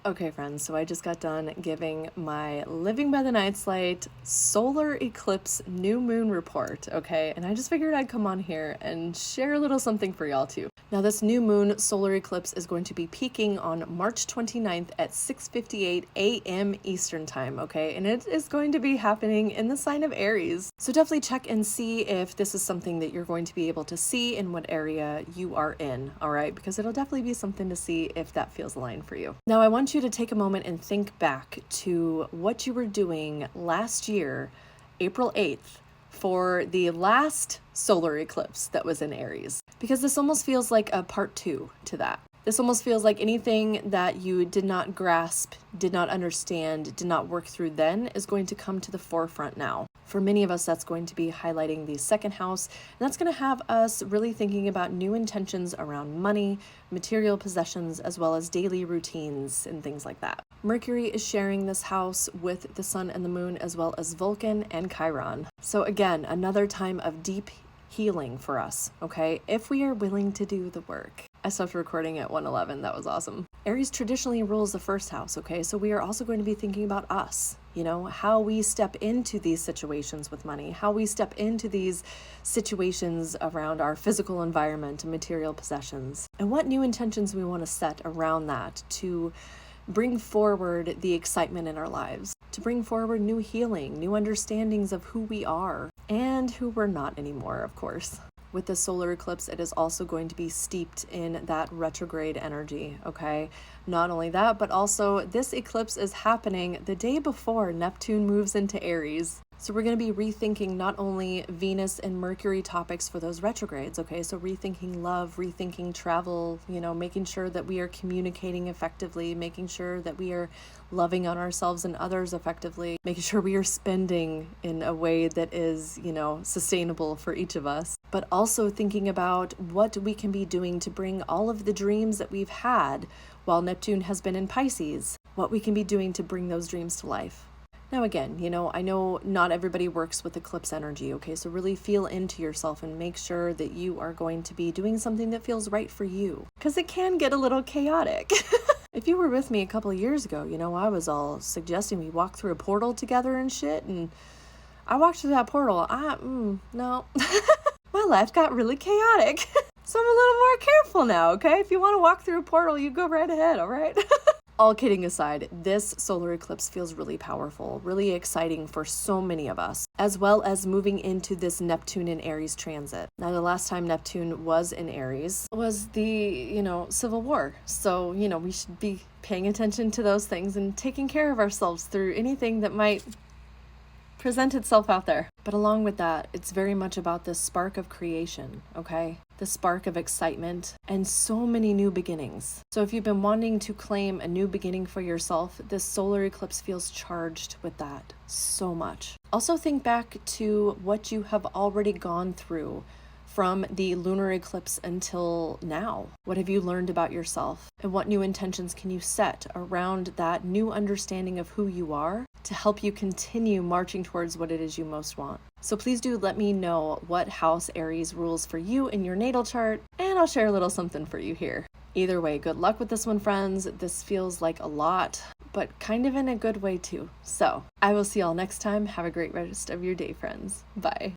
Okay, friends, so I just got done giving my Living by the Night's Light Solar Eclipse New Moon report, okay? And I just figured I'd come on here and share a little something for y'all too. Now, this new moon solar eclipse is going to be peaking on March 29th at 6:58 a.m. Eastern Time, okay? And it is going to be happening in the sign of Aries. So definitely check and see if this is something that you're going to be able to see in what area you are in, all right? Because it'll definitely be something to see if that feels aligned for you. Now, I want you to take a moment and think back to what you were doing last year, April 8th, for the last solar eclipse that was in Aries, because this almost feels like a part two to that. This almost feels like anything that you did not grasp, did not understand, did not work through then is going to come to the forefront now. For many of us, that's going to be highlighting the second house, and that's going to have us really thinking about new intentions around money, material possessions, as well as daily routines and things like that. Mercury is sharing this house with the sun and the moon, as well as Vulcan and Chiron. So again, another time of deep healing for us, okay? If we are willing to do the work. I stopped recording at 1:11. That was awesome. Aries traditionally rules the first house, okay? So we are also going to be thinking about us, how we step into these situations with money, how we step into these situations around our physical environment and material possessions, and what new intentions we want to set around that to bring forward the excitement in our lives, to bring forward new healing, new understandings of who we are and who we're not anymore, of course. With the solar eclipse, it is also going to be steeped in that retrograde energy, okay? Not only that, but also this eclipse is happening the day before Neptune moves into Aries. So we're going to be rethinking not only Venus and Mercury topics for those retrogrades, okay? So rethinking love, rethinking travel, making sure that we are communicating effectively, making sure that we are loving on ourselves and others effectively, making sure we are spending in a way that is, sustainable for each of us, but also thinking about what we can be doing to bring all of the dreams that we've had while Neptune has been in Pisces, what we can be doing to bring those dreams to life. Now again, I know not everybody works with eclipse energy, okay? So really feel into yourself and make sure that you are going to be doing something that feels right for you, because it can get a little chaotic. If you were with me a couple of years ago, I was all suggesting we walk through a portal together and shit, and I walked through that portal. No. My life got really chaotic. So I'm a little more careful now, okay? If you want to walk through a portal, you go right ahead, all right? All kidding aside, this solar eclipse feels really powerful, really exciting for so many of us, as well as moving into this Neptune in Aries transit. Now, the last time Neptune was in Aries was the, Civil War. So, we should be paying attention to those things and taking care of ourselves through anything that might present itself out there. But along with that, it's very much about the spark of creation, okay? The spark of excitement and so many new beginnings. So if you've been wanting to claim a new beginning for yourself, this solar eclipse feels charged with that so much. Also think back to what you have already gone through from the lunar eclipse until now. What have you learned about yourself? And what new intentions can you set around that new understanding of who you are to help you continue marching towards what it is you most want? So please do let me know what house Aries rules for you in your natal chart, and I'll share a little something for you here. Either way, good luck with this one, friends. This feels like a lot, but kind of in a good way too. So I will see y'all next time. Have a great rest of your day, friends. Bye.